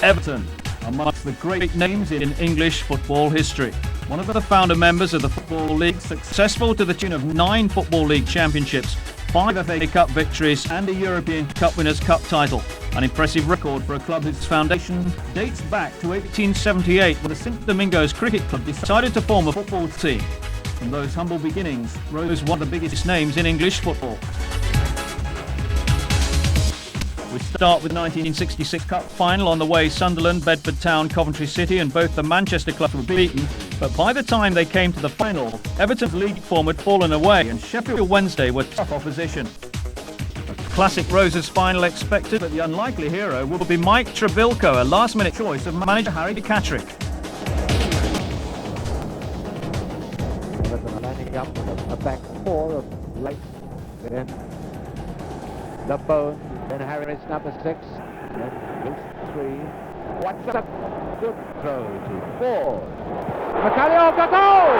Everton, amongst the great names in English football history. One of the founder members of the Football League, successful to the tune of 9 Football League championships, 5 FA Cup victories and a European Cup Winners' Cup title. An impressive record for a club whose foundation dates back to 1878 when the St Domingos Cricket Club decided to form a football team. From those humble beginnings rose one of the biggest names in English football. We start with the 1966 Cup final. On the way, Sunderland, Bedford Town, Coventry City and both the Manchester clubs were beaten. But by the time they came to the final, Everton's league form had fallen away and Sheffield Wednesday were tough opposition. A classic Roses final expected, but the unlikely hero will be Mike Trebilcock, a last-minute choice of manager Harry Catterick. Everton lining up with a back four of late, then the Bone, then Harris number 6, then Luke 3. What's a good throw to 4. Macalioka goal!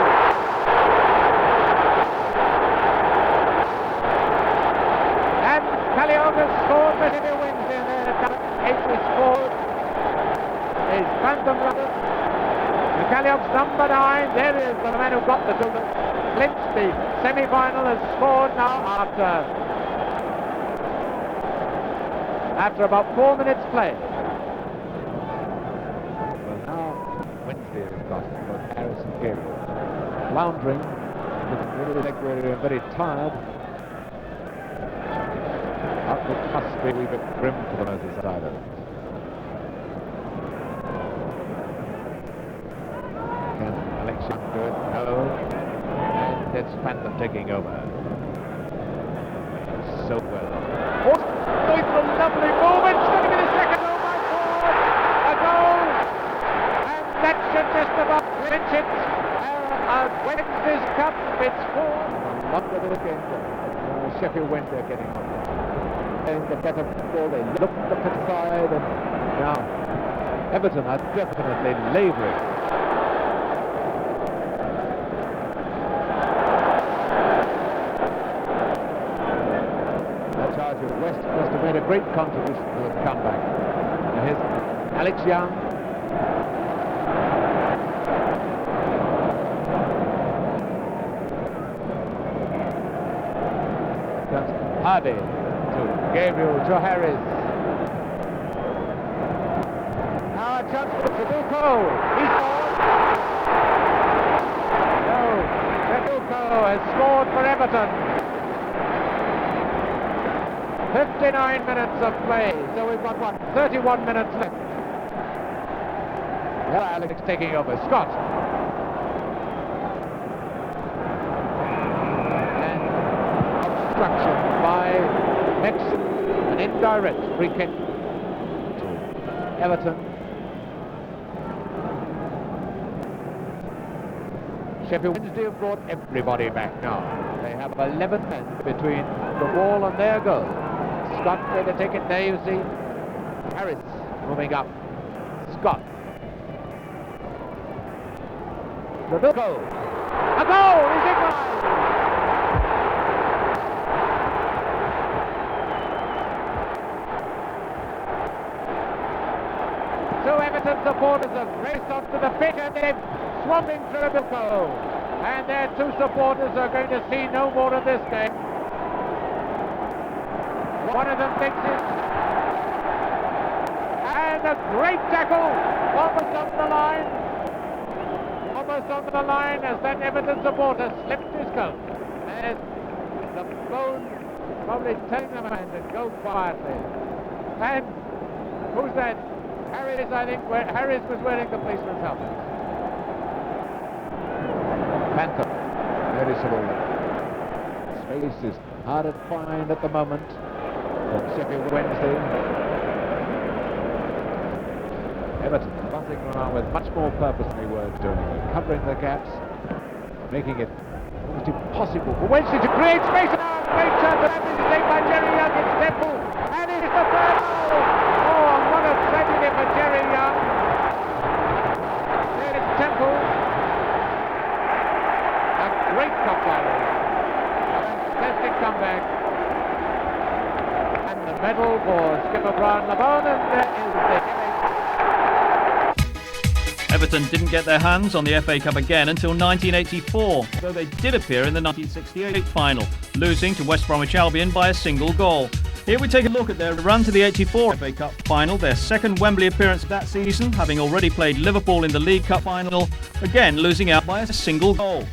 And Macalioka scored for Sheffield Wednesday there at 8 scored. Is Phantom Brothers. Macalioka's number 9, there is the man who got the goal. Clinched the semi-final, has scored now after about 4 minutes play. Well, now Wednesday has got both Harris and Gabriel floundering, looking really like we're very tired. Outlook must be a wee bit grim for the Merseyside. Can Alex Young do it? No. And it's Phantom taking over. So well. It's a lovely movement, starting in the second. Oh my God! A goal! And that should just about clinch it. Wednesday's Cup, it's 4. Longer than again. Sheffield Wednesday getting on. And the better ball, they looked up to the side, and now Everton are definitely labouring. West must have made a great contribution to the comeback. Now here's Alex Young. That's Hardy to Gabriel to Harris. Now a chance for Trebilcock. He scored. No, Trebilcock has scored for Everton. 59 minutes of play, so we've got 31 minutes left. Well, Alex taking over. Scott. And obstruction by Nixon. An indirect free kick to Everton. Sheffield Wednesday have brought everybody back now. They have 11 men between the wall and their goal. Scott with the ticket there, you see. Harris moving up. Scott. The goal. A goal! He's equalised! So Everton supporters have raced onto the pitch and they've swamping Trebilcock. And their 2 supporters are going to see no more of this game. One of them thinks it. And a great tackle, almost on the line. Almost on the line as that Everton supporter slipped his coat. There's the Bone probably telling the man to go quietly. And who's that? Harris, I think. Harris was wearing the policeman's helmet. Phantom, noticeable. Space is hard to find at the moment. From Sheffield Wednesday. Everton buzzing around with much more purpose than they were doing. Covering the gaps, making it almost impossible for Wednesday to create space. Now a great chance of that is taken by Jerry Young. It's Temple. And it's the third goal. Oh, what a tragedy for Jerry Young. There is Temple. A great comeback. Fantastic comeback. Medal for skipper Brian LeBon, and there is the Everton didn't get their hands on the FA Cup again until 1984, though they did appear in the 1968 final, losing to West Bromwich Albion by a single goal. Here we take a look at their run to the 84 FA Cup final, their second Wembley appearance that season, having already played Liverpool in the League Cup final, again losing out by a single goal.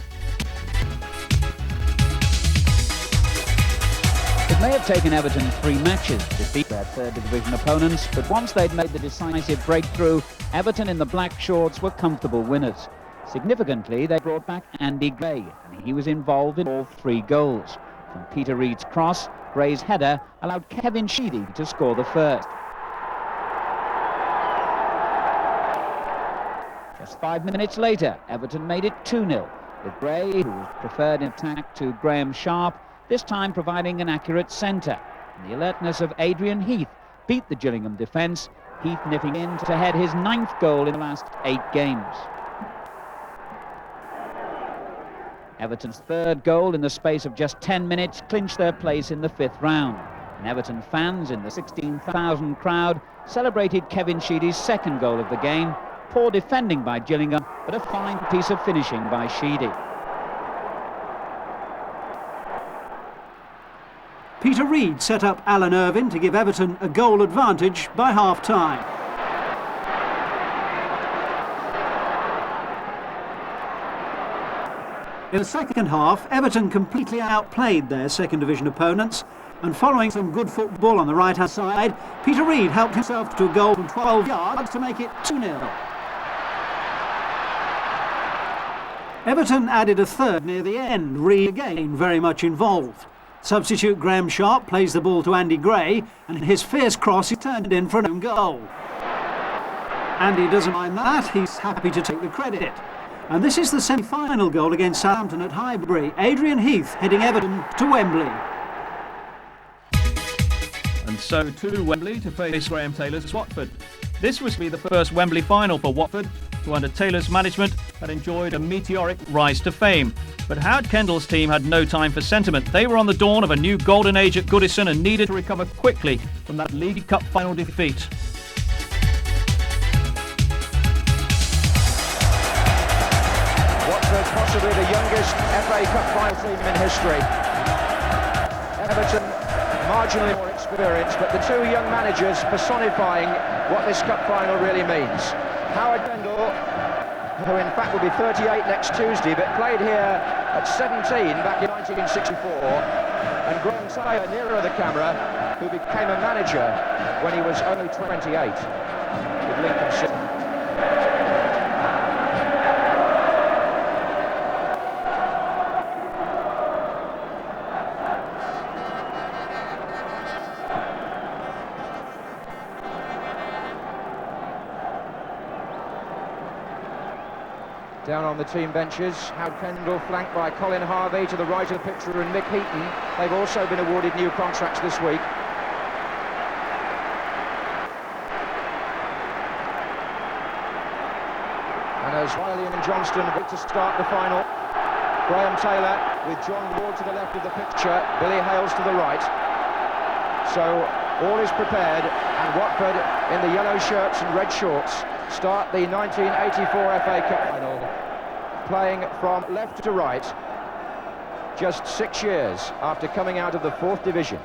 It may have taken Everton 3 matches to defeat their third division opponents, but once they'd made the decisive breakthrough, Everton in the black shorts were comfortable winners. Significantly, they brought back Andy Gray, and he was involved in all 3 goals. From Peter Reid's cross, Gray's header allowed Kevin Sheedy to score the first. Just 5 minutes later, Everton made it 2-0, with Gray, who was preferred in attack to Graham Sharp, this time providing an accurate centre. And the alertness of Adrian Heath beat the Gillingham defence, Heath nipping in to head his 9th goal in the last 8 games. Everton's 3rd goal in the space of just 10 minutes clinched their place in the 5th round. And Everton fans in the 16,000 crowd celebrated Kevin Sheedy's 2nd goal of the game. Poor defending by Gillingham, but a fine piece of finishing by Sheedy. Peter Reid set up Alan Irvine to give Everton a goal advantage by half-time. In the second half, Everton completely outplayed their second division opponents, and following some good football on the right-hand side, Peter Reid helped himself to a goal from 12 yards to make it 2-0. Everton added a third near the end, Reid again very much involved. Substitute Graham Sharp plays the ball to Andy Gray, and his fierce cross is turned in for an own goal. Andy doesn't mind that, he's happy to take the credit. And this is the semi-final goal against Southampton at Highbury. Adrian Heath heading Everton to Wembley. And so to Wembley to face Graham Taylor's Watford. This was to be the first Wembley final for Watford, who under Taylor's management had enjoyed a meteoric rise to fame. But Howard Kendall's team had no time for sentiment. They were on the dawn of a new golden age at Goodison and needed to recover quickly from that League Cup final defeat. Watford, possibly the youngest FA Cup final team in history. Everton, marginally more experienced, but the 2 young managers personifying what this cup final really means. Howard Kendall, who in fact will be 38 next Tuesday, but played here at 17 back in 1964, and Graham Taylor, nearer the camera, who became a manager when he was only 28 with Lincoln City. Down on the team benches, Howard Kendall flanked by Colin Harvey to the right of the picture and Mick Heaton. They've also been awarded new contracts this week. And as Wiley and Johnston wait to start the final, Graham Taylor with John Ward to the left of the picture, Billy Hales to the right. So all is prepared, and Watford in the yellow shirts and red shorts start the 1984 FA Cup final, playing from left to right, just 6 years after coming out of the 4th division.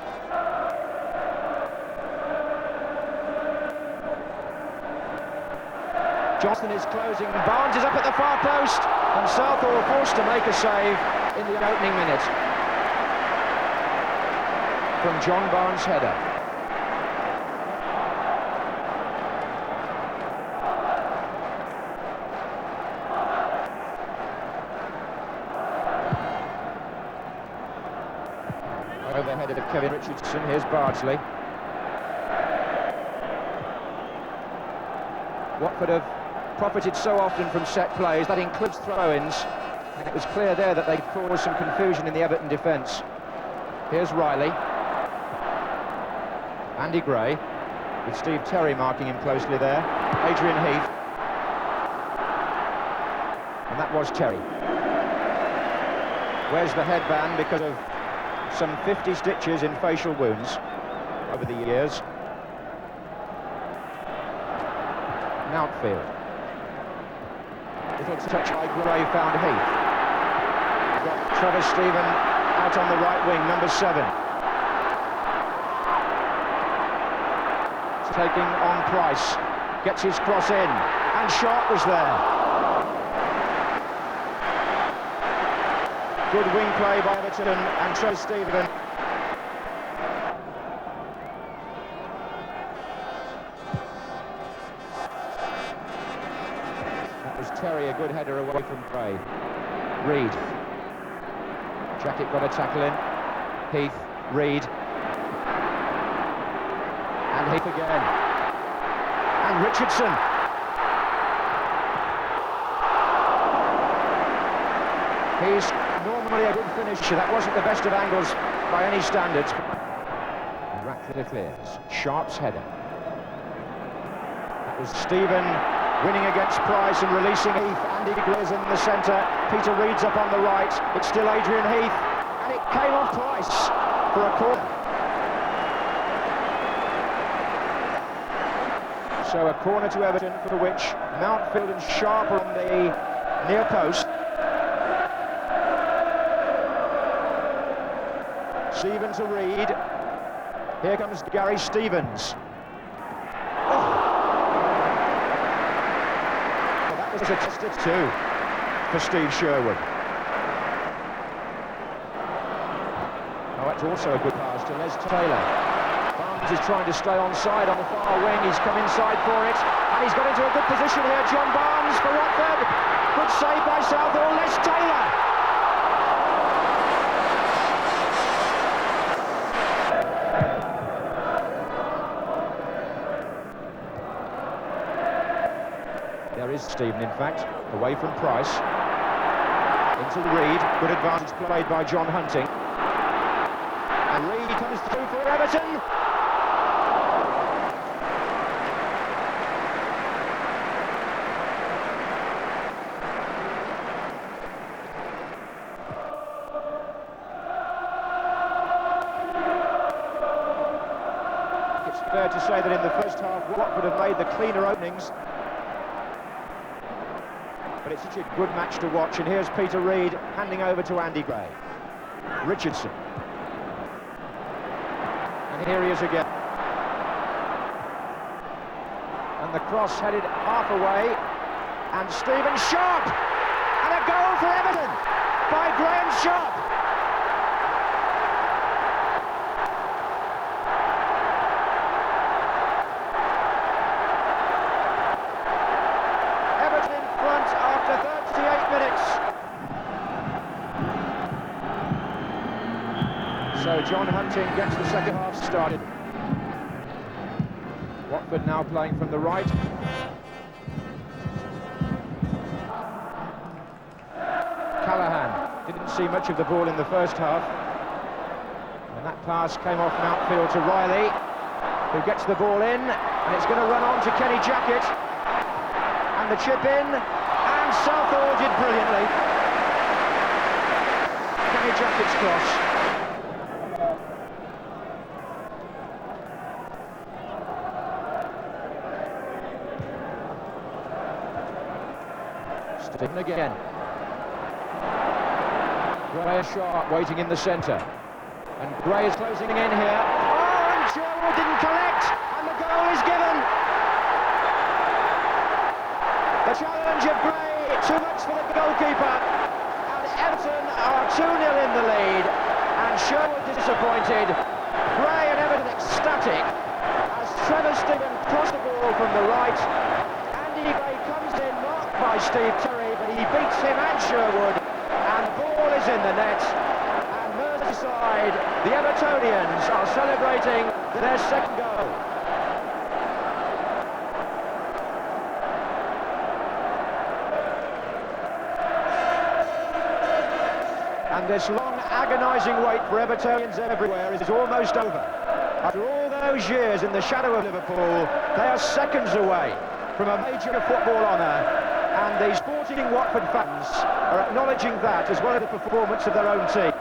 Johnston is closing, Barnes is up at the far post, and Southall forced to make a save in the opening minute from John Barnes' header. Overheaded of Kevin Richardson, here's Bardsley. Watford have profited so often from set plays, that includes throw-ins, and it was clear there that they'd caused some confusion in the Everton defence. Here's Riley. Andy Gray, with Steve Terry marking him closely there. Adrian Heath. And that was Terry. Where's the headband because of some 50 stitches in facial wounds over the years. An outfield. gentle touch by Gray, found Heath. We've got Trevor Stephen out on the right wing, number 7. He's taking on Price, gets his cross in, and Sharp was there. Good wing play by Everton and Trevor Stephen. Terry, a good header away from Gray. Reed. Jacket got a tackle in. Heath, Reed. And Heath again. And Richardson. He's normally a good finisher. That wasn't the best of angles by any standards. Ratcliffe clears. Sharp's header. That was Stephen winning against Price and releasing Heath. Andy Gray's in the centre. Peter Reed's up on the right. It's still Adrian Heath. And it came off Price for a corner. So a corner to Everton, for which Mountfield and Sharp are on the near post. Stevens to Reed. Here comes Gary Stevens. It's a test of 2 for Steve Sherwood. Oh, that's also a good pass to Les Taylor. Barnes is trying to stay onside on the far wing. He's come inside for it, and he's got into a good position here. John Barnes for Watford. Good save by Southall. Les Taylor. There is Stephen, in fact, away from Price. Into Reed. Good advantage played by John Hunting. And Reed comes through for Everton. It's fair to say that in the first half, Watford have made the cleaner openings. But it's such a good match to watch, and here's Peter Reed handing over to Andy Gray. Richardson. And here he is again. And the cross headed half away, and Stephen Sharp! And a goal for Everton by Graham Sharp! So John Hunting gets the second half started. Watford now playing from the right. Callaghan didn't see much of the ball in the first half. And that pass came off Mountfield to Riley, who gets the ball in, and it's going to run on to Kenny Jackett. And the chip in, and Southall did brilliantly. Kenny Jackett's cross. Stephen again. Gray Sharp waiting in the centre. And Gray is closing in here. Oh, and Sherwood didn't collect, and the goal is given. The challenge of Gray, too much for the goalkeeper. And Everton are 2-0 in the lead. And Sherwood disappointed. Gray and Everton ecstatic as Trevor Stephen crossed the ball from the right. Andy Gray comes in, marked by Steve Terry, but he beats him and Sherwood. And the ball is in the net. And Merseyside, the Evertonians, are celebrating their second goal. And this long, agonising wait for Evertonians everywhere is almost over. After all those years in the shadow of Liverpool, they are seconds away from a major football honour, and the sporting Watford fans are acknowledging that as well as the performance of their own team.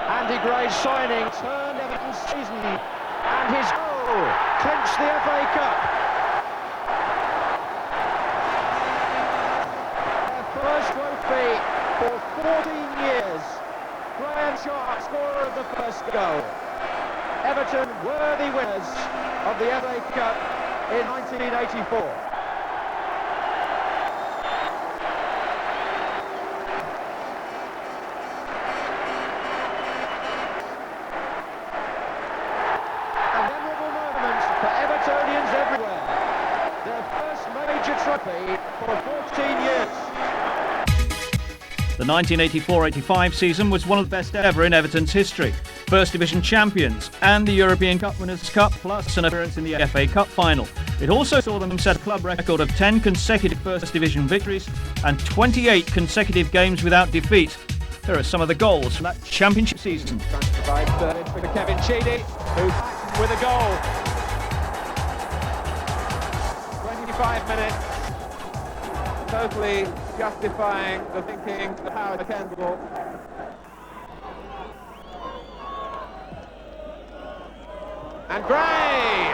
Andy Gray's signing turned Everton's season, and his goal clinched the FA Cup. Their first trophy for 14 years. Graham Sharp, scorer of the first goal. Everton worthy winners of the FA Cup in 1984. Trophy for 14 years. The 1984-85 season was one of the best ever in Everton's history. First Division champions and the European Cup Winners' Cup, plus an appearance in the FA Cup final. It also saw them set a club record of 10 consecutive First Division victories and 28 consecutive games without defeat. Here are some of the goals from that championship season. Provides third for Kevin Sheedy, who's back with a goal. 25 minutes. Totally justifying the thinking, the power of the Kendall. And Gray!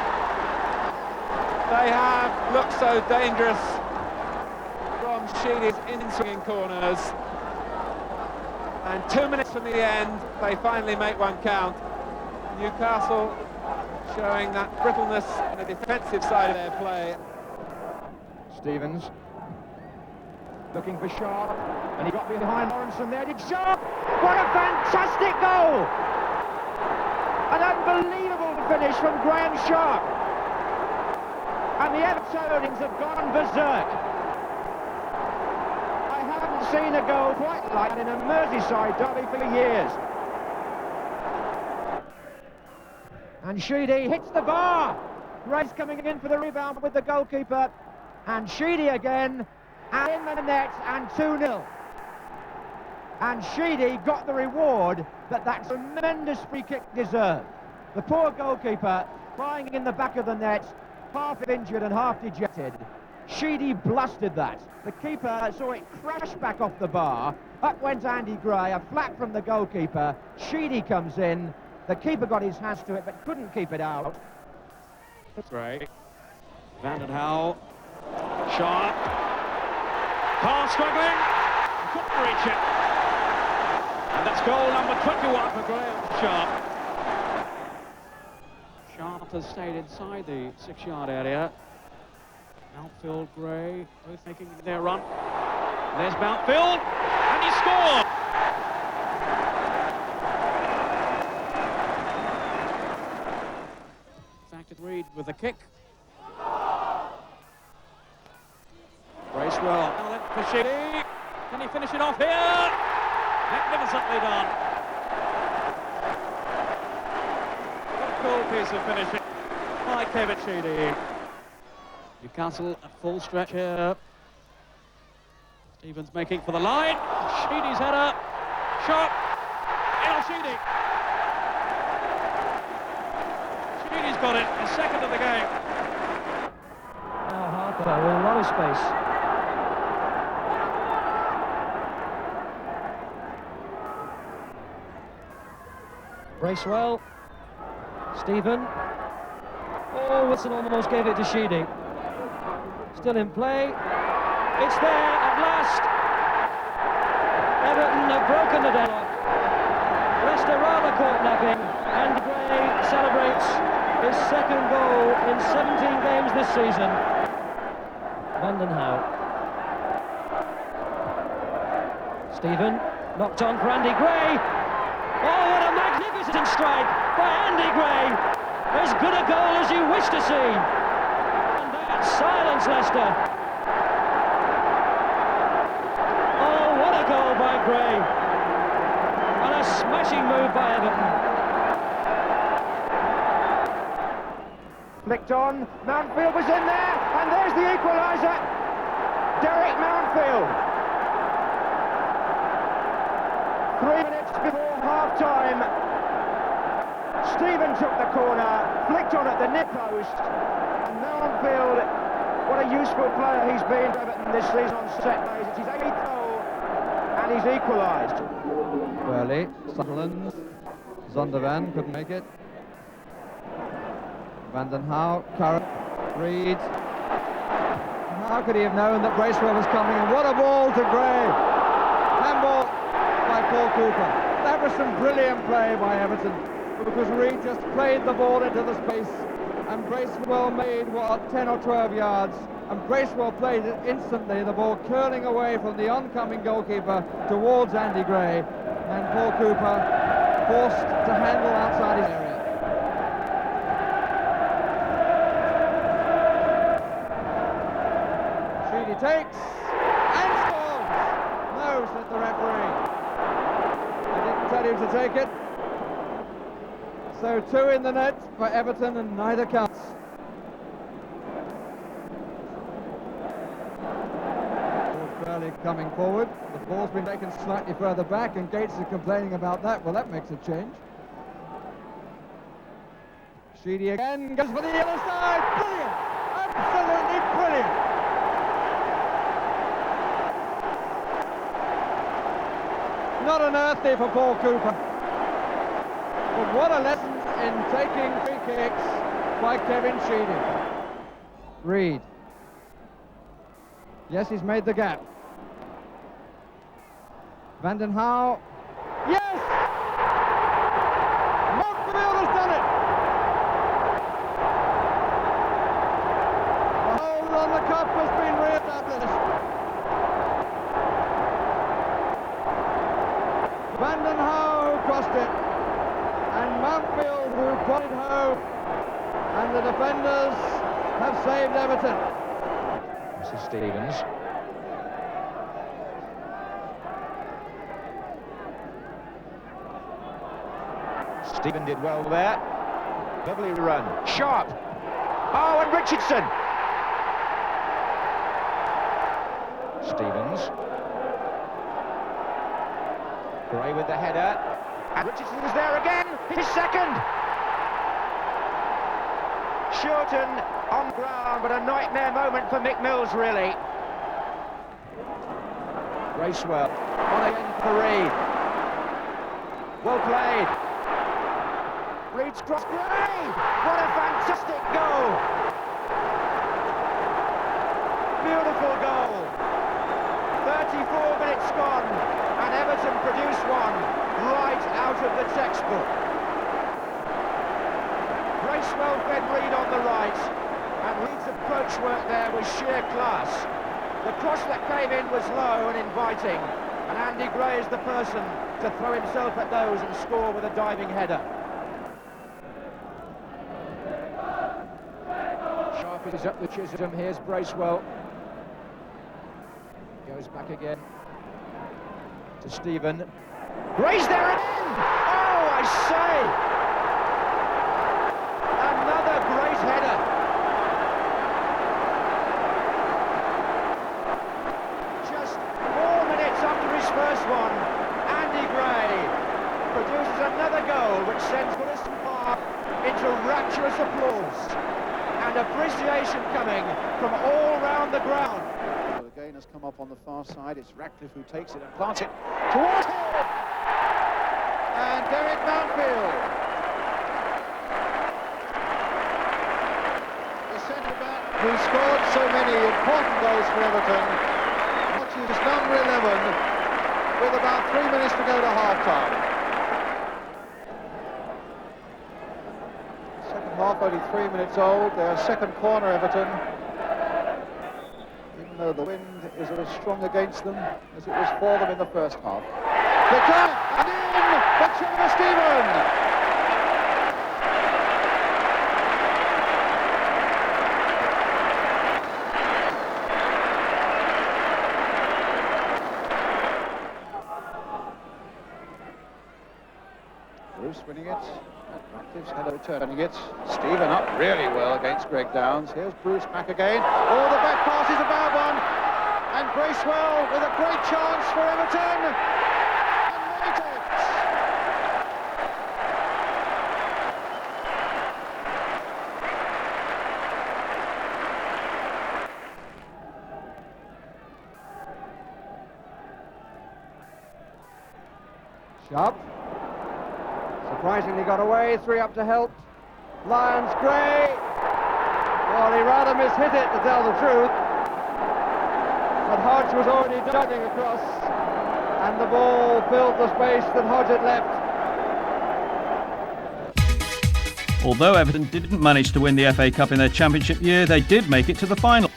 They have looked so dangerous from Sheedy's in-swinging corners. And 2 minutes from the end, they finally make one count. Newcastle showing that brittleness in the defensive side of their play. Stevens looking for Sharp, and he got behind Lawrenson there. Did Sharp? What a fantastic goal! An unbelievable finish from Graham Sharp. And the Evertonians have gone berserk. I haven't seen a goal quite like that in a Merseyside derby for years. And Sheedy hits the bar. Gray's coming in for the rebound with the goalkeeper. And Sheedy again, and in the net, and 2-0. And Sheedy got the reward that tremendous free kick deserved. The poor goalkeeper lying in the back of the net, half injured and half dejected. Sheedy blasted that. The keeper saw it crash back off the bar. Up went Andy Gray, a flap from the goalkeeper. Sheedy comes in. The keeper got his hands to it, but couldn't keep it out. That's right. Vandenhouw. Sharp. Carl struggling. Couldn't reach it. And that's goal number 21 for Graham Sharp. Sharp has stayed inside the 6-yard area. Mountfield, Gray, both making their run. There's Mountfield, and he scored! Zachary Reed with the kick. Bracewell, for Sheedy. Can he finish it off here? Magnificently done. What a cool piece of finishing by Kevin Sheedy. Newcastle at full stretch here. Stevens making for the line. Sheedy's header. Sharp. El Sheedy. Sheedy's got it. His second of the game. Harper with a lot of space. Bracewell. Stephen. Oh, Wilson almost gave it to Sheedy. Still in play. It's there at last. Everton have broken the deadlock. Leicester rather caught napping. And Gray celebrates his second goal in 17 games this season. Vandenhouw. Stephen knocked on for Andy Gray. Oh, what a magnificent strike by Andy Gray. As good a goal as you wish to see. Silence Leicester. Oh, what a goal by Gray. And a smashing move by Everton. Flicked on, Mountfield was in there, and there's the equaliser. Derek Mountfield. 3 minutes before half-time. Stephen took the corner, flicked on at the near post, and Mountfield, what a useful player he's been to Everton this season on set plays. It's his 8th goal, and he's equalised. Burley, Sutherland, Zondervan couldn't make it. Van den Hauw, Curran, Reed. How could he have known that Bracewell was coming? And what a ball to Gray! Handball by Paul Cooper. That was some brilliant play by Everton, because Reed just played the ball into the space, and Bracewell made, what, 10 or 12 yards, and Bracewell played it instantly, the ball curling away from the oncoming goalkeeper towards Andy Gray, and Paul Cooper forced to handle outside his area. Sheedy takes and scores! No, said the referee. I didn't tell you to take it. So 2 in the net for Everton, and neither counts. Burley coming forward. The ball's been taken slightly further back, and Gates is complaining about that. Well, that makes a change. Sheedy again goes for the yellow side. Brilliant! Absolutely brilliant! Not unearthly for Paul Cooper. But what a lesson in taking free kicks by Kevin Sheedy. Reed. Yes, he's made the gap. Van den Hauw. Yes! Montfield has done it! The hold on the cup has been re-established. Van den Hauw crossed it, and Montfield who put it home, and the defenders have saved Everton. This is Stevens. Stephen did well there. Lovely run. Sharp. Oh, and Richardson. Stevens. Gray with the header. And Richardson is there again. His second. Shorten on ground, but a nightmare moment for Mick Mills, really. Bracewell. On again for Reed. Well played. Reed's cross. Gray! What a fantastic goal! Beautiful goal. 34 minutes gone, and Everton produce one right out of the textbook. Bracewell fed Reed on the right, and Reed's approach work there was sheer class. The cross that came in was low and inviting, and Andy Gray is the person to throw himself at those and score with a diving header. Sharp is up the Chisholm. Here's Bracewell. Goes back again to Stephen. Gray's there again! Oh, I say! Another great header. Just 4 minutes after his first one, Andy Gray produces another goal which sends Goodison Park into rapturous applause and appreciation coming from all round the ground. Again has come up on the far side. It's Ratcliffe who takes it and plants it towards him. And Derek Mountfield, the centre-back who scored so many important goals for Everton, watches number 11 with about 3 minutes to go to half-time. Second half only 3 minutes old. Their second corner, Everton. Even though the wind is as strong against them as it was for them in the first half. The cut and in for Trevor Stephen. Bruce winning it, and Ratcliffe's header returning it. Stephen up really well against Greg Downs. Here's Bruce back again. Oh, the back pass is a bad one. And Bracewell with a great chance for Everton. And made it. Sharp. Surprisingly got away, 3 up to help. Lyons, Gray. Well, he rather mishit it, to tell the truth. But Hodge was already darting across, and the ball filled the space that Hodge had left. Although Everton didn't manage to win the FA Cup in their championship year, they did make it to the final.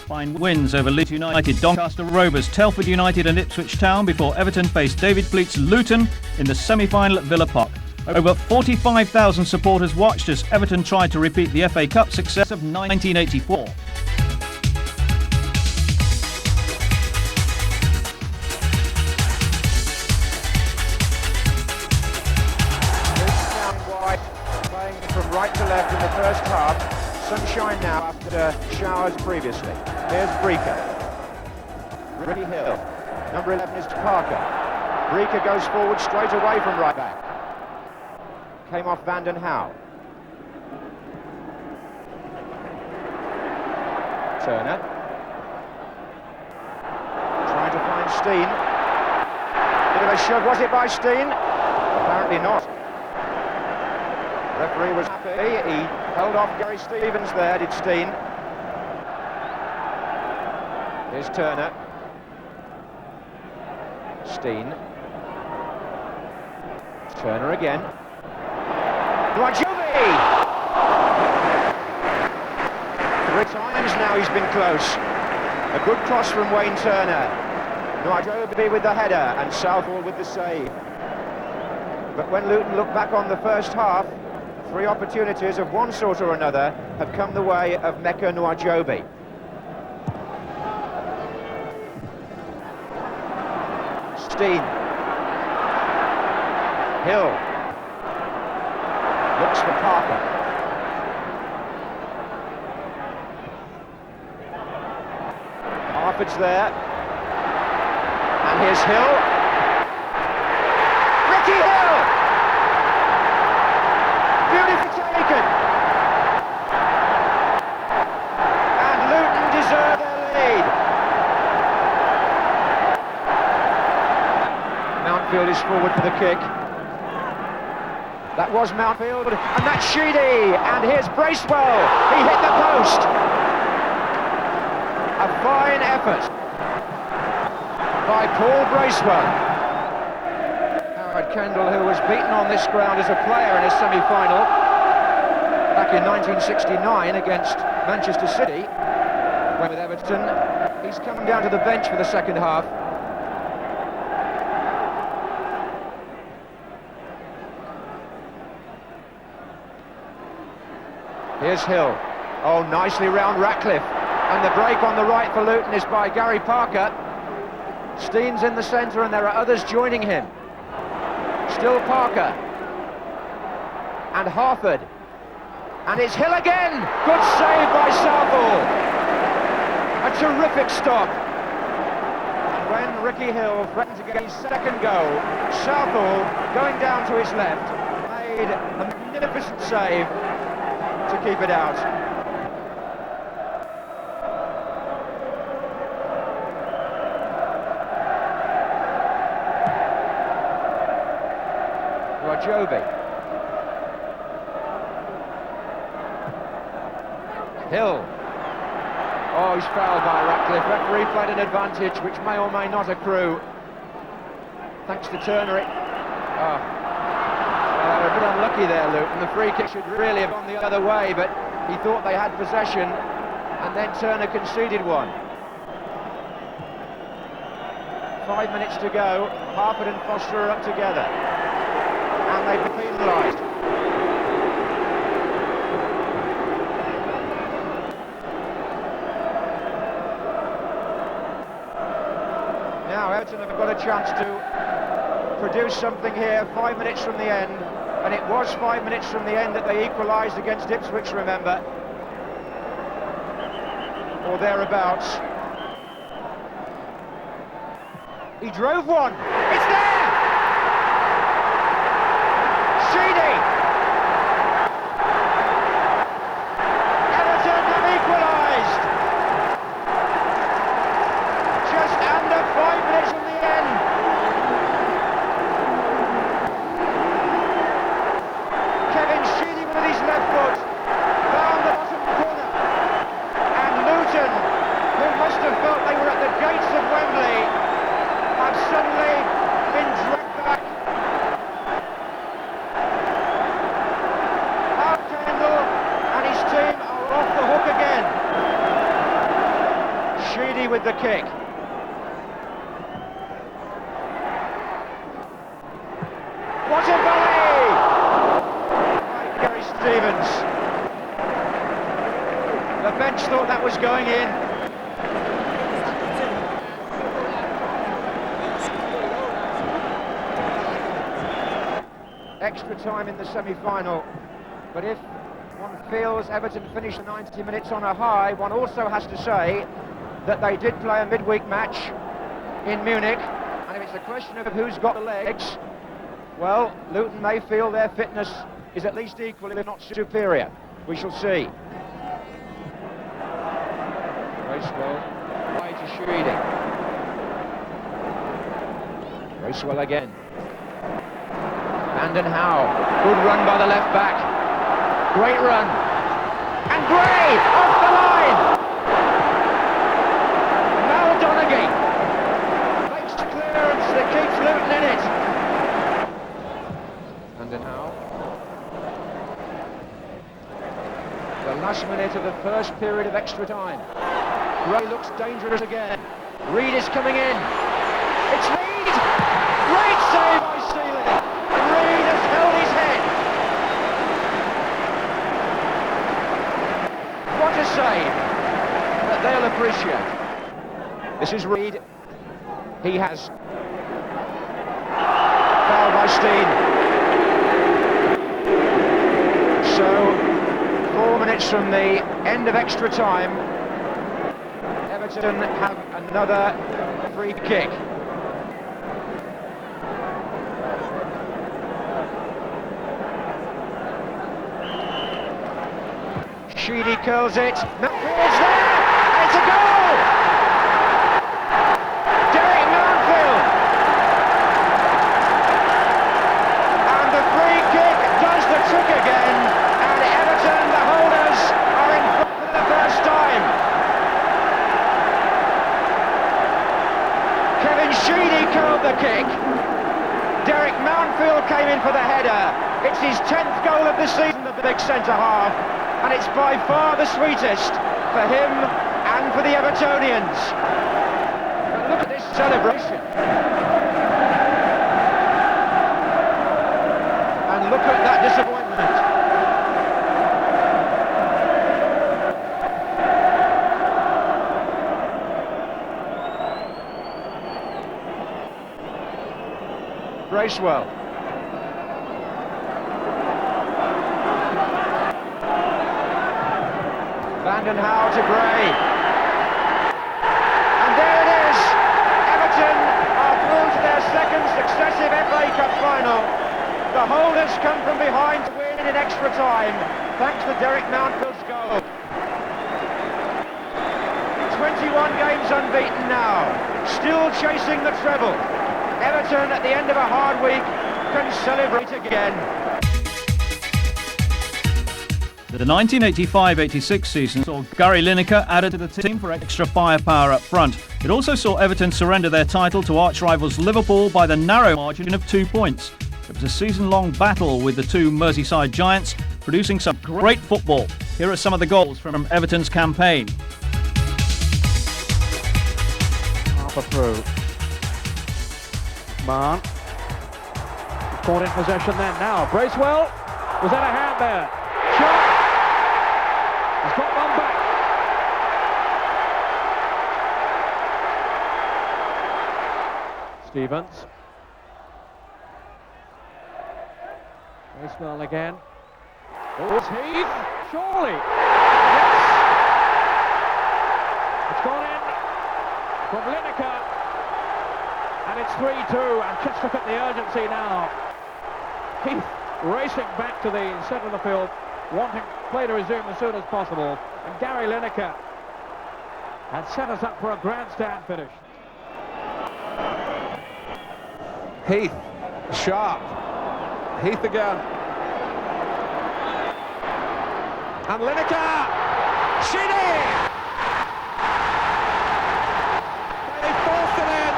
Fine wins over Leeds United, Doncaster Rovers, Telford United and Ipswich Town before Everton faced David Pleat's Luton in the semi-final at Villa Park. Over 45,000 supporters watched as Everton tried to repeat the FA Cup success of 1984. Playing from right to left in the first half. Sunshine now after showers previously. Here's Breaker. Ricky Hill. Number 11 is Parker. Breaker goes forward straight away from right back. Came off Vanden Howe. Turner. Trying to find Steen. Bit of a shove, was it by Steen? Apparently not. Referee was happy, he held off Gary Stevens there, did Steen. Here's Turner. Steen. Turner again. Nwajobi! 3 times now he's been close. A good cross from Wayne Turner. Nwajobi with the header and Southall with the save. But when Luton look back on the first half, 3 opportunities of one sort or another have come the way of Mecca Nwajobi. Steen. Hill. Looks for Parker. Harford's there. And here's Hill. Ricky Hill! Beautifully taken. And Luton deserve their lead. Mountfield is forward for the kick. That was Mountfield, and that's Sheedy. And here's Bracewell. He hit the post. A fine effort by Paul Bracewell. Kendall, who was beaten on this ground as a player in a semi-final back in 1969 against Manchester City, when with Everton, he's coming down to the bench for the second half. Here's Hill. Oh, nicely round Ratcliffe, and the break on the right for Luton is by Gary Parker. Steen's in the centre and there are others joining him. Still Parker. And Harford. And it's Hill again! Good save by Southall. A terrific stop. And when Ricky Hill threatened to get his second goal, Southall, going down to his left, made a magnificent save to keep it out. Nwajobi. Hill. Oh, he's fouled by Ratcliffe. Referee played an advantage which may or may not accrue. Thanks to Turner. Well, they were a bit unlucky there, Luton. The free kick should really have gone the other way, but he thought they had possession, and then Turner conceded one. 5 minutes to go. Harford and Foster are up together. And they've been penalised. Now Everton have got a chance to produce something here 5 minutes from the end, and it was 5 minutes from the end that they equalised against Ipswich, remember, or thereabouts. He drove one. It's there! Sheedy! Everton have equalised! Just under 5 minutes from the end. Kevin Sheedy with his left foot. with the kick. What a volley! By Gary Stevens. The bench thought that was going in. Extra time in the semi-final, but if one feels Everton finished the 90 minutes on a high, one also has to say that they did play a midweek match in Munich, and if it's a question of who's got the legs, well, Luton may feel their fitness is at least equal, if not superior. We shall see. Bracewell, wide to Sheedy. Bracewell again. And Howe, good run by the left back. Great run. And Gray, off the line. Mal Donaghy makes the clearance that keeps Luton in it. And Howe. The last minute of the first period of extra time. Gray looks dangerous again. Reed is coming in. It's Reed! Great save by Seeley. Reed has held his head. What a save that they'll appreciate. This is Reed. He has fouled by Steen. So, 4 minutes from the end of extra time, Everton have another free kick. Sheedy curls it. Mountfield's there! And it's a goal! Derek Mountfield! And the free kick does the trick again. And Everton, the holders, are in front for the first time. Kevin Sheedy curled the kick. Derek Mountfield came in for the header. It's his 10th goal of the season, the big centre-half. And it's by far the sweetest for him and for the Evertonians. But look at this celebration. And look at that disappointment. Bracewell. Van Howe to Gray. And there it is. Everton are through to their second successive FA Cup final. The holders come from behind to win in extra time, thanks to Derek Mountfield's goal. 21 games unbeaten now, still chasing the treble. Everton, at the end of a hard week, can celebrate again. The 1985-86 season saw Gary Lineker added to the team for extra firepower up front. It also saw Everton surrender their title to arch-rivals Liverpool by the narrow margin of 2 points. It was a season-long battle with the two Merseyside giants, producing some great football. Here are some of the goals from Everton's campaign. Harper through. Mann. Caught in possession then. Now, Bracewell. Was that a hand there? Shot. He's got one back. Stevens. Bracewell again. Oh, it's Heath. Surely. Yes. It's gone in from Lineker. And it's 3-2. And just look at the urgency now. Heath racing back to the centre of the field, wanting play to resume as soon as possible. And Gary Lineker had set us up for a grandstand finish. Heath, sharp. Heath again. And Lineker! Sheedy! They forced it in.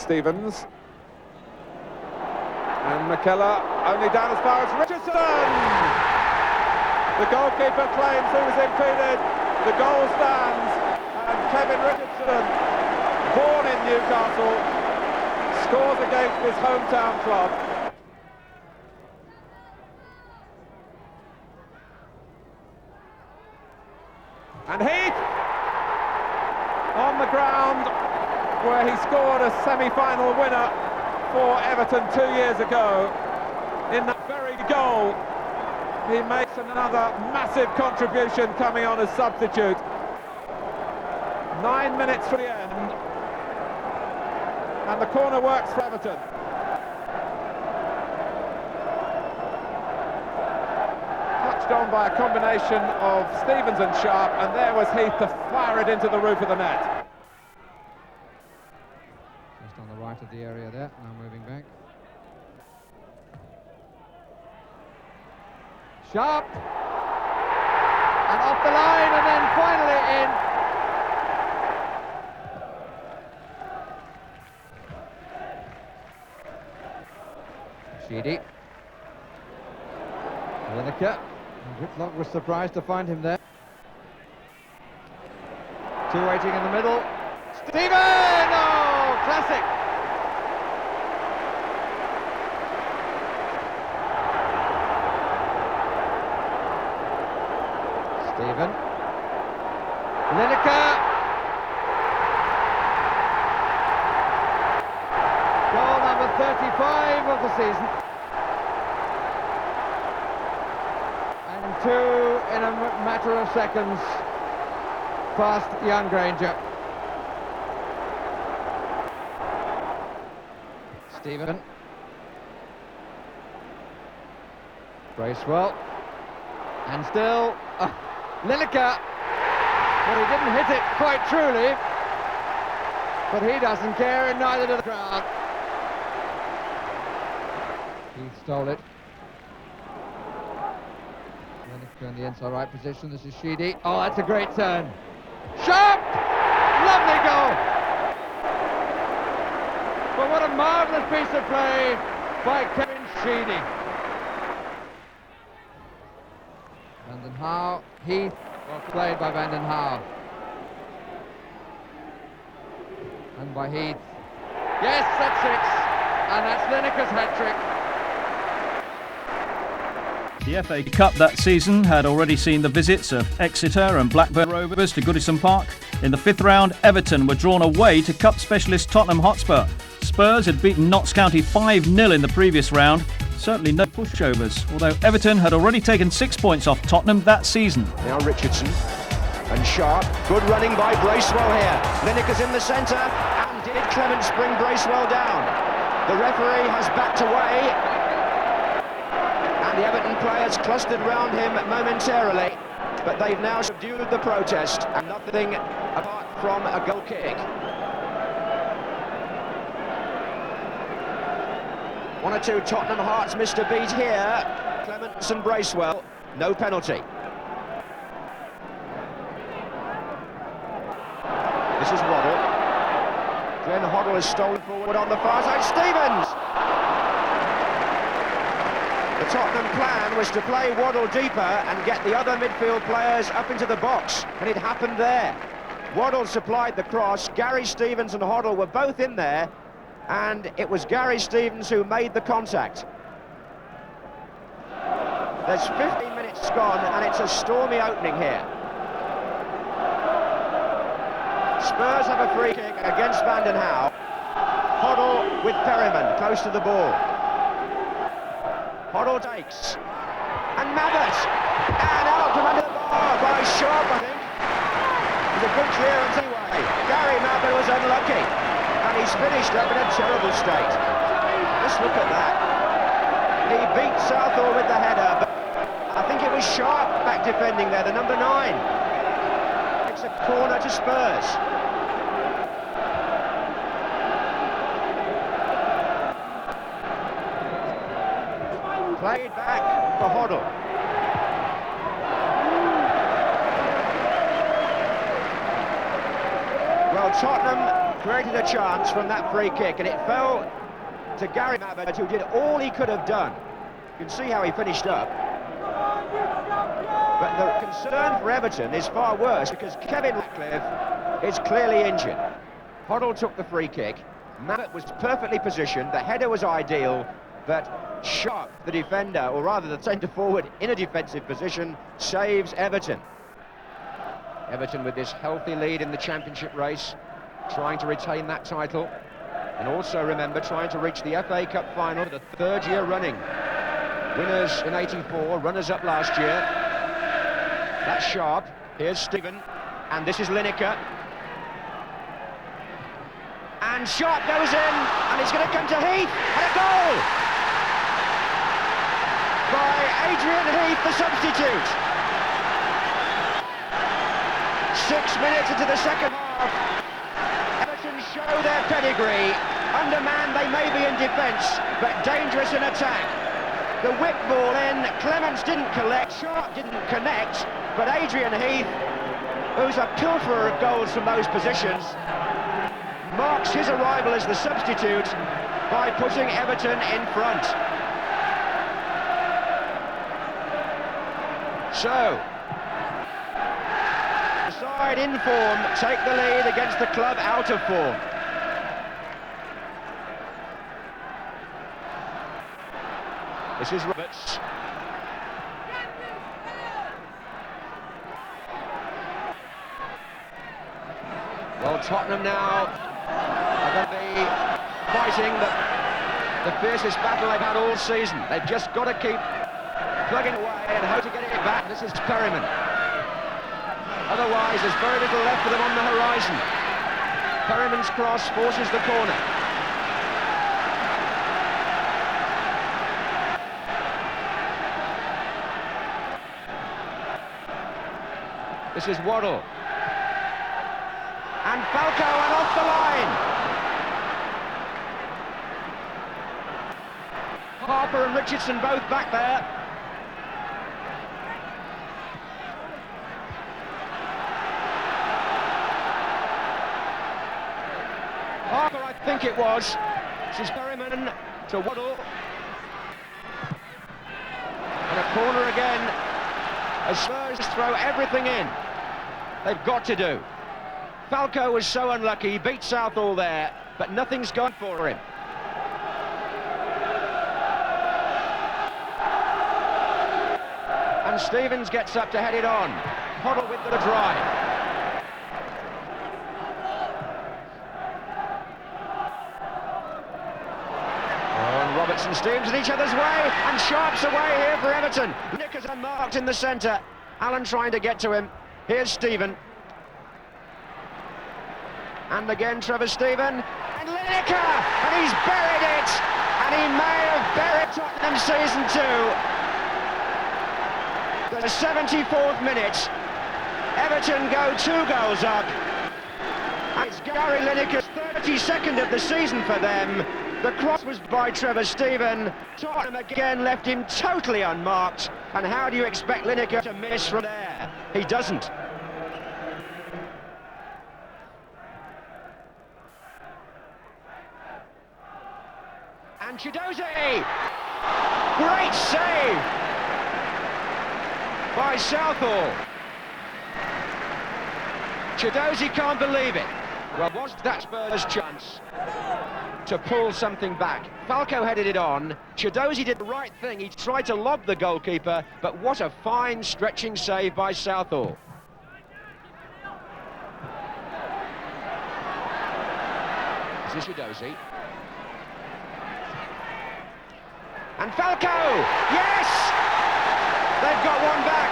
Stevens. And McKellar only down as far as Richardson! The goalkeeper claims he was impeded. The goal stands, and Kevin Richardson, born in Newcastle, scores against his hometown club. And Heath on the ground where he scored a semi-final winner for Everton 2 years ago. In that very goal, he makes another massive contribution coming on as substitute. 9 minutes for the end, and the corner works for Everton. Touched on by a combination of Stevens and Sharp, and there was Heath to fire it into the roof of the net. Just on the right of the area there, now moving back. Sharp! And off the line, and then finally in. Sheedy. Lineker. Whitlock was surprised to find him there. Two waiting in the middle. Stephen! Oh, classic! Stephen. Lineker. Goal number 35 of the season. And two in a matter of seconds past young Granger. Stephen. Bracewell. And still Lineker. Well, he didn't hit it quite truly, but he doesn't care, and neither does the crowd. He stole it. Lineker in the inside right position. This is Sheedy. Oh, that's a great turn. Sharp! Lovely goal! But what a marvellous piece of play by Kevin Sheedy. Vanden Hauwe, Heath, well played by Vanden Hauwe. And by Heath. Yes, that's it. And that's Lineker's hat-trick. The FA Cup that season had already seen the visits of Exeter and Blackburn Rovers to Goodison Park. In the fifth round, Everton were drawn away to Cup specialist Tottenham Hotspur. Spurs had beaten Notts County 5-0 in the previous round. Certainly no pushovers, although Everton had already taken 6 points off Tottenham that season. Now Richardson and Sharp. Good running by Bracewell here. Lineker's in the centre, and did Clements bring Bracewell down? The referee has backed away, and the Everton players clustered round him momentarily, but they've now subdued the protest, and nothing apart from a goal kick. One or two Tottenham hearts missed a beat here. Clements and Bracewell, no penalty. This is Waddle. Glenn Hoddle is stolen forward on the far side. Stevens! The Tottenham plan was to play Waddle deeper and get the other midfield players up into the box, and it happened there. Waddle supplied the cross. Gary Stevens and Hoddle were both in there, and it was Gary Stevens who made the contact. There's 15 minutes gone, and it's a stormy opening here. Spurs have a free kick against Vanden Hauwe. Hoddle with Perryman close to the ball. Hoddle takes, and Mabbott, and out from under the bar by Sharp, I think. It was a good clearance anyway. Gary Mabbott was unlucky, and he's finished up in a terrible state. Just look at that. He beat Southall with the header, but I think it was Sharp back defending there, the number 9. It's a corner to Spurs. Played back for Hoddle. Well, Tottenham created a chance from that free kick, and it fell to Gary Mabbutt, who did all he could have done. You can see how he finished up. But the concern for Everton is far worse, because Kevin Ratcliffe is clearly injured. Hoddle took the free kick. Mabbutt was perfectly positioned. The header was ideal, but Sharp, the defender, or rather the centre forward in a defensive position, saves Everton. Everton with this healthy lead in the championship race, trying to retain that title, and also, remember, trying to reach the FA Cup final for the third year running. Winners in '84, runners-up last year. That's Sharp. Here's Stephen, and this is Lineker. And Sharp goes in, and it's going to come to Heath, and a goal by Adrian Heath, the substitute. 6 minutes into the second half, Everton show their pedigree. Undermanned they may be in defence, but dangerous in attack. The whip ball in, Clements didn't collect, Sharp didn't connect, but Adrian Heath, who's a pilferer of goals from those positions, marks his arrival as the substitute by putting Everton in front. So, the side in form take the lead against the club out of form. This is Roberts. Well, Tottenham now are going to be fighting the fiercest battle they've had all season. They've just got to keep plugging away and hope to get it back. This is Perryman. Otherwise, there's very little left for them on the horizon. Perryman's cross forces the corner. This is Waddle. And Falco, and off the line. Harper and Richardson both back there. Harper, I think it was. This is Perryman to Waddle. And a corner again, as Spurs throw everything in. They've got to do. Falco was so unlucky, he beat Southall there, but nothing's gone for him. And Stevens gets up to head it on. Hoddle with the drive. Oh, and Robertson Stevens in each other's way, and Sharp's away here for Everton. Lineker's unmarked in the centre. Allen trying to get to him. Here's Stephen. And again Trevor Stephen, and Lineker, and he's buried it, and he may have buried Tottenham season 2. The 74th minute, Everton go 2 goals up, and it's Gary Lineker's 32nd of the season for them. The cross was by Trevor Stephen. Tottenham again left him totally unmarked, and how do you expect Lineker to miss from there? He doesn't. And Chidozie! Great save by Southall. Chidozie can't believe it. Well, was that Spurs' chance to pull something back? Falco headed it on. Chidozie did the right thing. He tried to lob the goalkeeper, but what a fine stretching save by Southall. This is Chidozie. And Falco! Yes! They've got one back.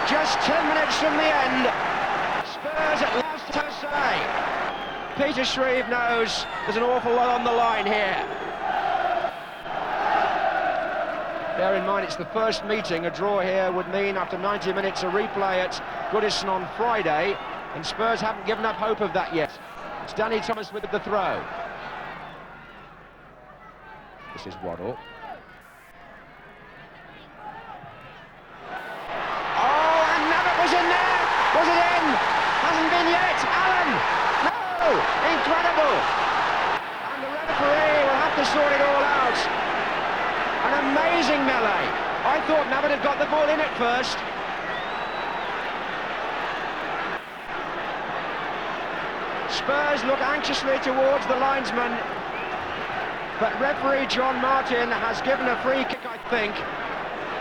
Just 10 minutes from the end. Spurs at last to say. Peter Shreve knows there's an awful lot on the line here. Bear in mind, it's the first meeting. A draw here would mean, after 90 minutes, a replay at Goodison on Friday, and Spurs haven't given up hope of that yet. It's Danny Thomas with the throw. This is Waddle. Oh, and Mabbutt was in there! Was it in? in yet. Allen! No! Incredible! And the referee will have to sort it all out. An amazing melee. I thought Navid had got the ball in at first. Spurs look anxiously towards the linesman, but referee John Martin has given a free kick, I think.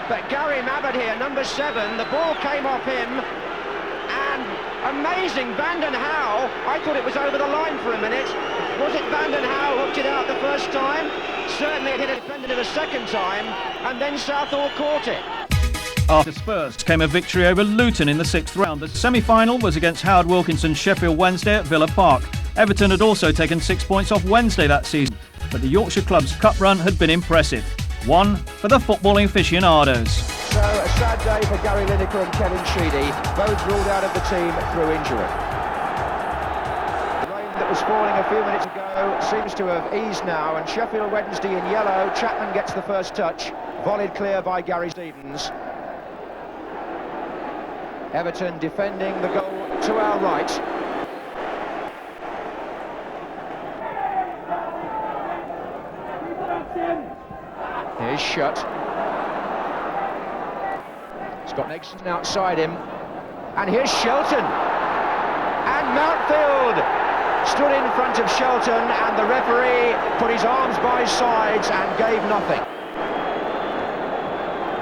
But Gary Mabbutt here, number 7, the ball came off him, and amazing, Vanden Howe, I thought it was over the line for a minute. Was it Vanden Howe who hooked it out the first time? Certainly it hit a defender the second time, and then Southall caught it. After Spurs came a victory over Luton in the 6th round. The semi-final was against Howard Wilkinson's Sheffield Wednesday at Villa Park. Everton had also taken 6 points off Wednesday that season, but the Yorkshire club's cup run had been impressive. One for the footballing aficionados. So a sad day for Gary Lineker and Kevin Sheedy, both ruled out of the team through injury. The rain that was falling a few minutes ago seems to have eased now, and Sheffield Wednesday in yellow. Chapman gets the first touch, volleyed clear by Gary Stevens. Everton defending the goal to our right. Here's Shutt. He's got Nixon outside him. And here's Shelton. And Mountfield stood in front of Shelton, and the referee put his arms by his sides and gave nothing.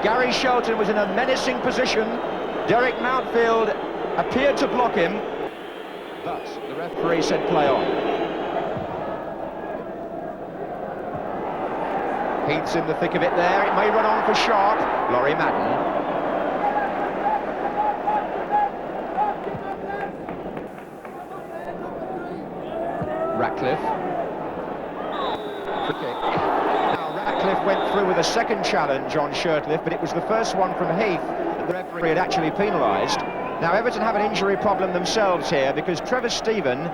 Gary Shelton was in a menacing position. Derek Mountfield appeared to block him, but the referee said play on. Heath's in the thick of it there. It may run on for Sharp. Laurie Madden. Ratcliffe. Free kick. Now Ratcliffe went through with a second challenge on Shirtliff, but it was the first one from Heath that the referee had actually penalised. Now Everton have an injury problem themselves here, because Trevor Stephen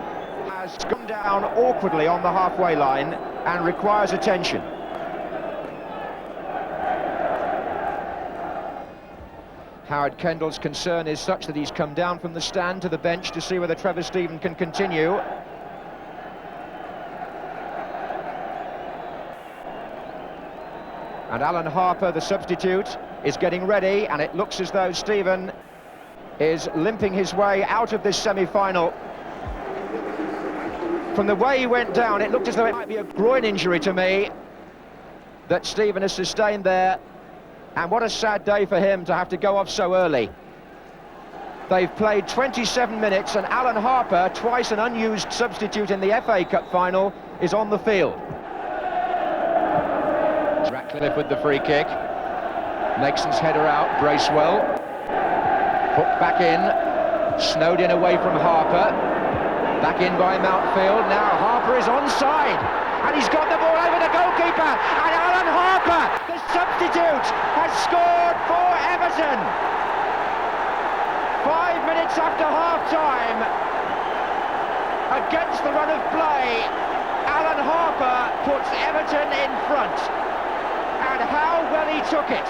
has gone down awkwardly on the halfway line and requires attention. Howard Kendall's concern is such that he's come down from the stand to the bench to see whether Trevor Stephen can continue. And Alan Harper, the substitute, is getting ready, and it looks as though Stephen is limping his way out of this semi-final. From the way he went down, it looked as though it might be a groin injury to me that Stephen has sustained there. And what a sad day for him to have to go off so early. They've played 27 minutes, and Alan Harper, twice an unused substitute in the FA Cup final, is on the field. Ratcliffe with the free kick. Nixon's header out, Bracewell. Hooked back in. Snowden away from Harper. Back in by Mountfield. Now Harper is onside. And he's got the ball over the goalkeeper. And Alan Harper, the substitute, has scored for Everton. 5 minutes after half-time, against the run of play, Alan Harper puts Everton in front. And how well he took it.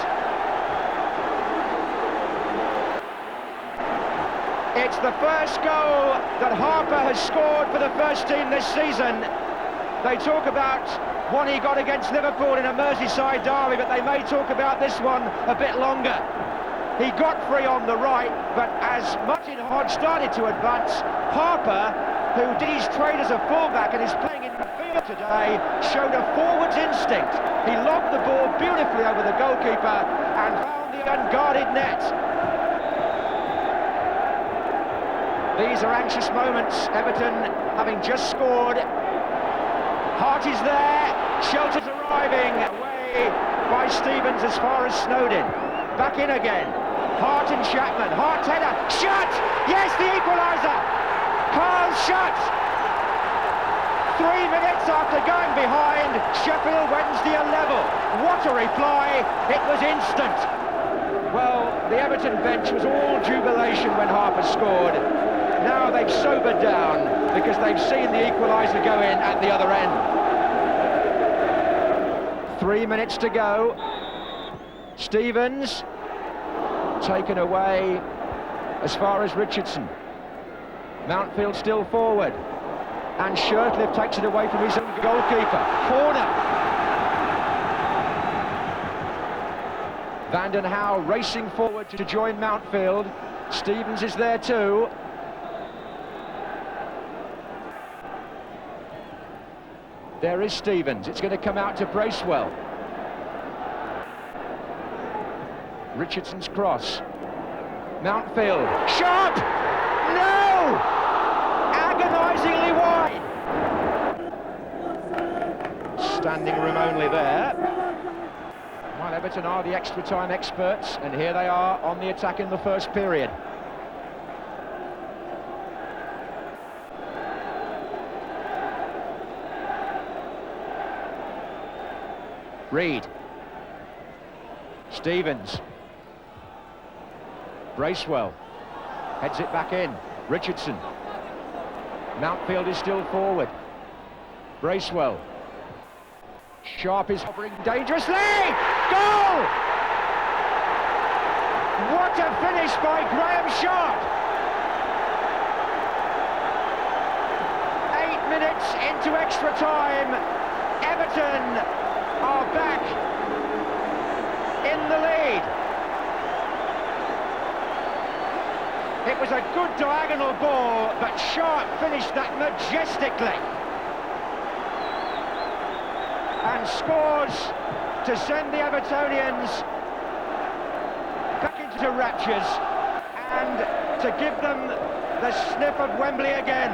It's the first goal that Harper has scored for the first team this season. They talk about one he got against Liverpool in a Merseyside derby, but they may talk about this one a bit longer. He got free on the right, but as Martin Hodge started to advance, Harper, who did his trade as a fullback and is playing in midfield today, showed a forwards instinct. He lobbed the ball beautifully over the goalkeeper and found the unguarded net. These are anxious moments. Everton having just scored. Hart is there. Shelton's arriving. Away by Stevens as far as Snowden. Back in again. Hart and Chapman. Hart's header. Shutt! Yes, the equaliser! Carl Shutt! 3 minutes after going behind, Sheffield Wednesday are level. What a reply. It was instant. Well, the Everton bench was all jubilation when Harper scored. Now they've sobered down because they've seen the equaliser go in at the other end. 3 minutes to go. Stevens taken away as far as Richardson. Mountfield still forward. And Shirtliff takes it away from his own goalkeeper. Corner. Vanden Hauwe racing forward to join Mountfield. Stevens is there too. There is Stevens. It's going to come out to Bracewell. Richardson's cross. Mountfield. Sharp! No! Agonisingly wide. Standing room only there. Well, Everton are the extra time experts, and here they are on the attack in the first period. Reed. Stevens. Bracewell. Heads it back in. Richardson. Mountfield is still forward. Bracewell. Sharp is hovering dangerously! Goal! What a finish by Graham Sharp! 8 minutes into extra time. Everton are back in the lead. It was a good diagonal ball, but Sharp finished that majestically. And scores to send the Evertonians back into raptures and to give them the sniff of Wembley again.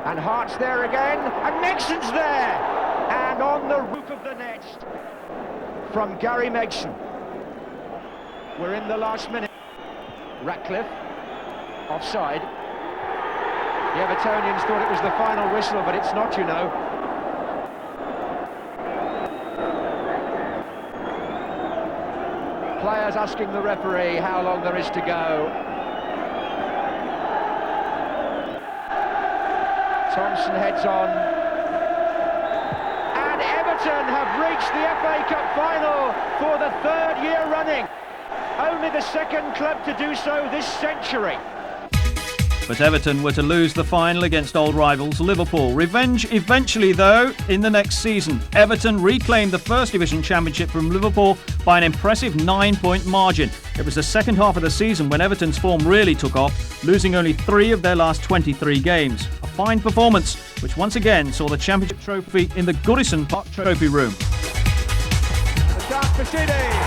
And Hart's there again, and Megson's there! And on the roof of the net from Gary Megson. We're in the last minute. Ratcliffe, offside. The Evertonians thought it was the final whistle, but it's not, you know. Players asking the referee how long there is to go. Thompson heads on. And Everton have reached the FA Cup final for the 3rd year running. Only the 2nd club to do so this century. But Everton were to lose the final against old rivals Liverpool. Revenge eventually, though, in the next season. Everton reclaimed the First Division Championship from Liverpool by an impressive 9-point margin. It was the second half of the season when Everton's form really took off, losing only 3 of their last 23 games. A fine performance, which once again saw the Championship trophy in the Goodison Park Trophy Room. The chance for Sheedy.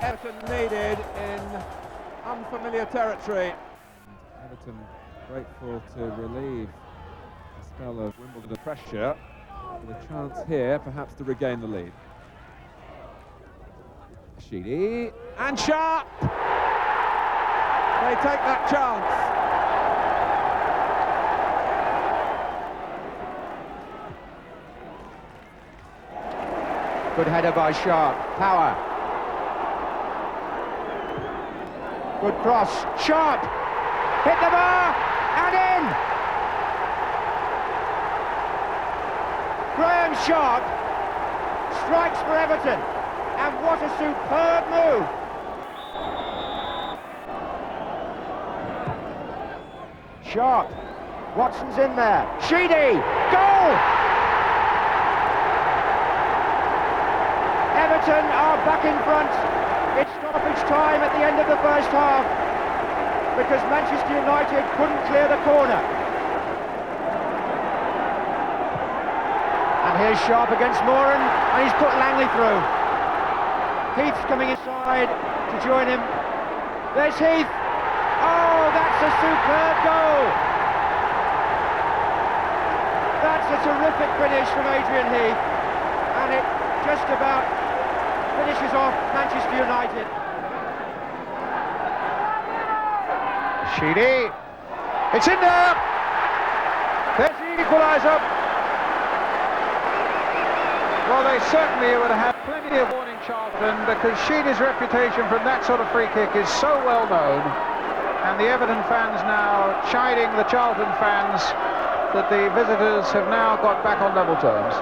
Everton needed in unfamiliar territory. Everton grateful to relieve the spell of Wimbledon pressure with a chance here perhaps to regain the lead. Sheedy And Sharp! They take that chance. Good header by Sharp. Power. Good cross. Sharp! Hit the bar! And in! Graham Sharp strikes for Everton. And what a superb move! Sharp. Watson's in there. Sheedy! Goal! Everton are back in front. It's stoppage time at the end of the first half because Manchester United couldn't clear the corner. And here's Sharp against Moran, and he's put Langley through. Heath's coming inside to join him. There's Heath. Oh, that's a superb goal. That's a terrific finish from Adrian Heath, and it just about finishes off Manchester United. Sheedy. It's in there. There's the equaliser. Well, they certainly would have plenty of warning Charlton because Sheedy's reputation from that sort of free kick is so well known. And the Everton fans now chiding the Charlton fans that the visitors have now got back on level terms.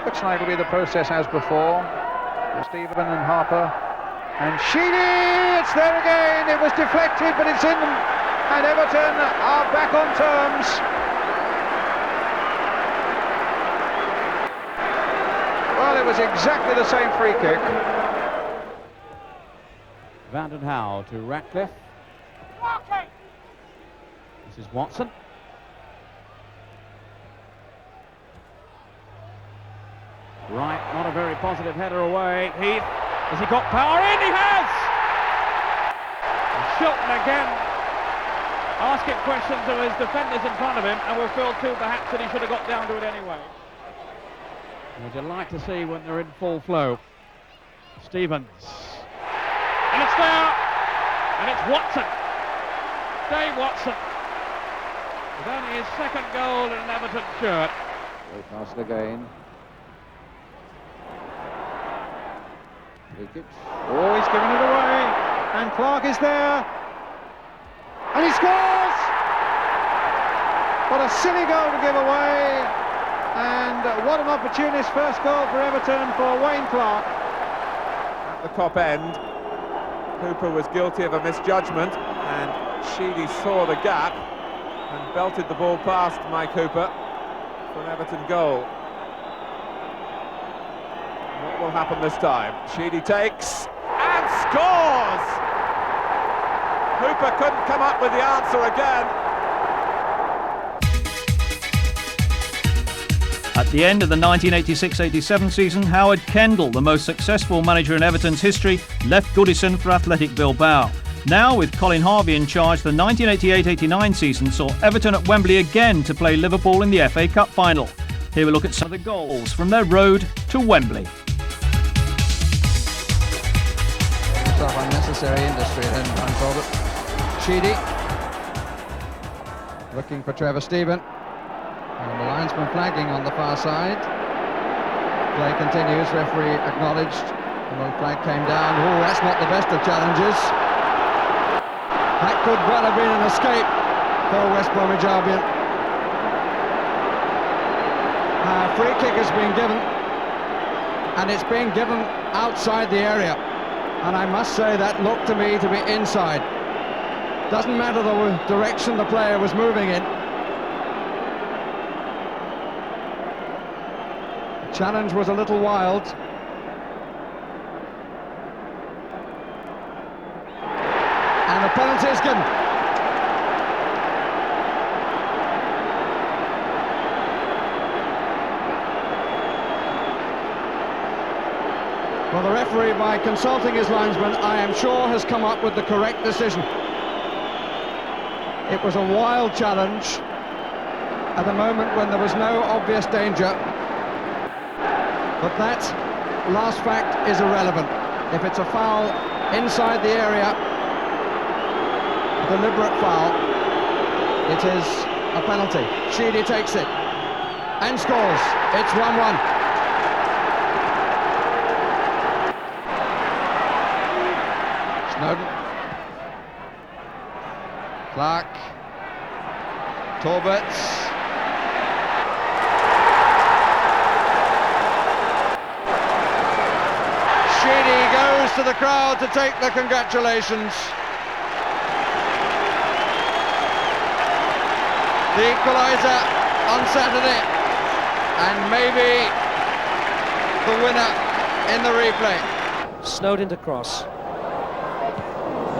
Looks like it'll be the process as before. Stephen and Harper. And Sheedy, it's there again. It was deflected, but it's in. And Everton are back on terms. Well, it was exactly the same free kick. Vanden Howell to Ratcliffe. This is Watson. Right, not a very positive header away. Heath, has he got power in? He has! And Shilton again asking questions of his defenders in front of him, and we're filled too perhaps that he should have got down to it anyway. Would you like to see when they're in full flow? Stevens. And it's there! And it's Watson. Dave Watson. With only his second goal in an Everton shirt. Very fast again. Oh, he's given it away, and Clark is there, and he scores! What a silly goal to give away, and what an opportunist first goal for Everton for Wayne Clark. At the top end, Cooper was guilty of a misjudgment, and Sheedy saw the gap and belted the ball past Mike Cooper for an Everton goal. What will happen this time? Sheedy takes and scores! Cooper couldn't come up with the answer again. At the end of the 1986-87 season, Howard Kendall, the most successful manager in Everton's history, left Goodison for Athletic Bilbao. Now, with Colin Harvey in charge, the 1988-89 season saw Everton at Wembley again to play Liverpool in the FA Cup final. Here we look at some of the goals from their road to Wembley. Of unnecessary industry then, I'm told it. Sheedy looking for Trevor Stephen, and the linesman flagging on the far side. Play continues, referee acknowledged, and the flag came down. Oh, that's not the best of challenges. That could well have been an escape for West Bromwich Albion. Free kick has been given, and it's being given outside the area. And I must say that looked to me to be inside. Doesn't matter the direction the player was moving in. The challenge was a little wild. And a penalty is given. Well, the referee, by consulting his linesman, I am sure has come up with the correct decision. It was a wild challenge at a moment when there was no obvious danger. But that last fact is irrelevant. If it's a foul inside the area, a deliberate foul, it is a penalty. Sheedy takes it and scores. It's 1-1. Snowden, Clark, Torberts, Sheedy goes to the crowd to take the congratulations. The equaliser on Saturday, and maybe the winner in the replay. Snowden to cross.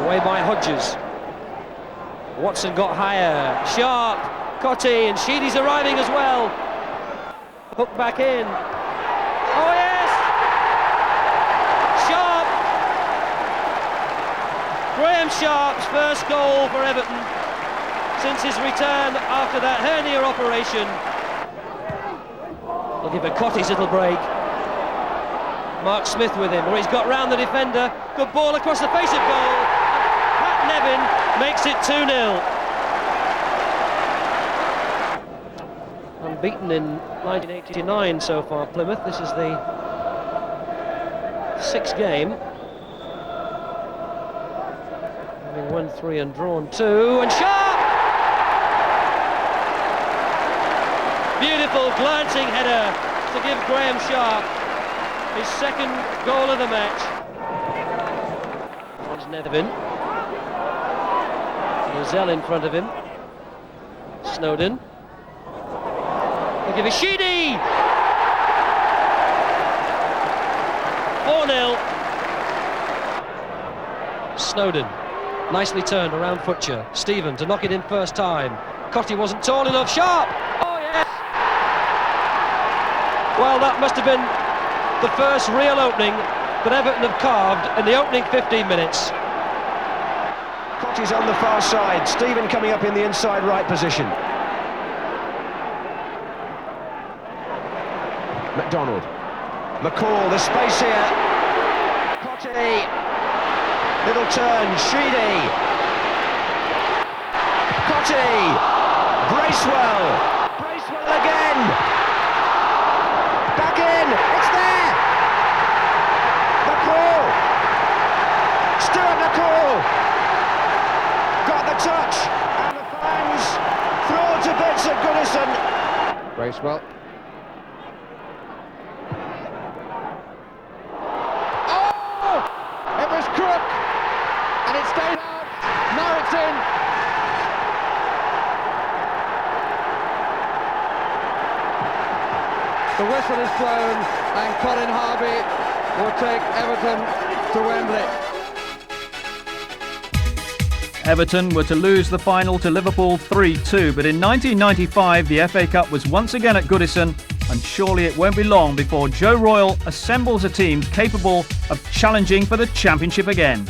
Away by Hodges. Watson got higher. Sharp, Cotty, and Sheedy's arriving as well. Hook back in. Oh yes! Sharp! Graham Sharp's first goal for Everton since his return after that hernia operation. Looking for Cotty's little break. Mark Smith with him, or he's got round the defender. Good ball across the face of goal. Nevin makes it 2-0. Unbeaten in 1989 so far, Plymouth. This is the 6th game. Having won 3 and drawn 2, and Sharp! Beautiful glancing header to give Graham Sharp his second goal of the match. One's Nethervin. Rosell in front of him. Snowden. They give it Sheedy! 4-0. Snowden. Nicely turned around Futcher. Stephen to knock it in first time. Cotty wasn't tall enough. Sharp! Oh, yes! Well, that must have been the first real opening that Everton have carved in the opening 15 minutes. Cotty's on the far side. Stephen coming up in the inside right position. McDonald. McCall, the space here. Cotty. Little turn. Sheedy. Cotty. Bracewell. Bracewell again. Back in. It's there. McCall. Stuart McCall. Got the touch. And the fans throw to bits at Goodison. Bracewell. It was Crook, and it stayed out. Now it's in. The whistle is blown, and Colin Harvey will take Everton to Wembley. Everton were to lose the final to Liverpool 3-2, but in 1995 the FA Cup was once again at Goodison, and surely it won't be long before Joe Royle assembles a team capable of challenging for the Championship again.